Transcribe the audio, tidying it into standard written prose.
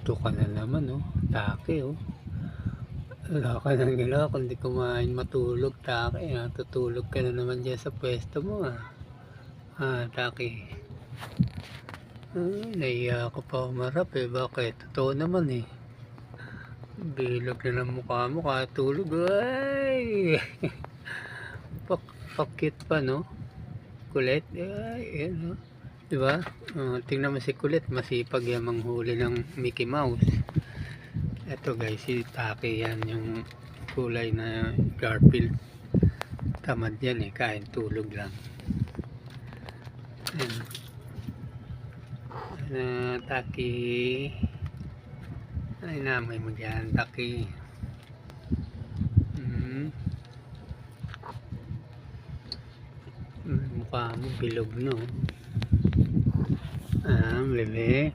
Ito ka na naman, oh. Take, oh. Wala ka nang ginawa kundi kumain, matulog, take. Tutulog ka na naman dyan sa pwesto mo, ah. Take. Nahiya ka pa umarap, eh. Bakit? Totoo naman, eh. Bilog na ng mukha mo, katulog. Ay! Pakit pa, no? Kulit. Ay, yan, no? Diba? Tingnan mo si Kulit, masipag yan manghuli ng Mickey Mouse. Ito guys, si Taki yan, yung kulay na Garfield. Tamad yan, eh, kain tulog lang. Taki. Ay, namay mo dyan, Taki. Mukha mo bilog, no? Bebe.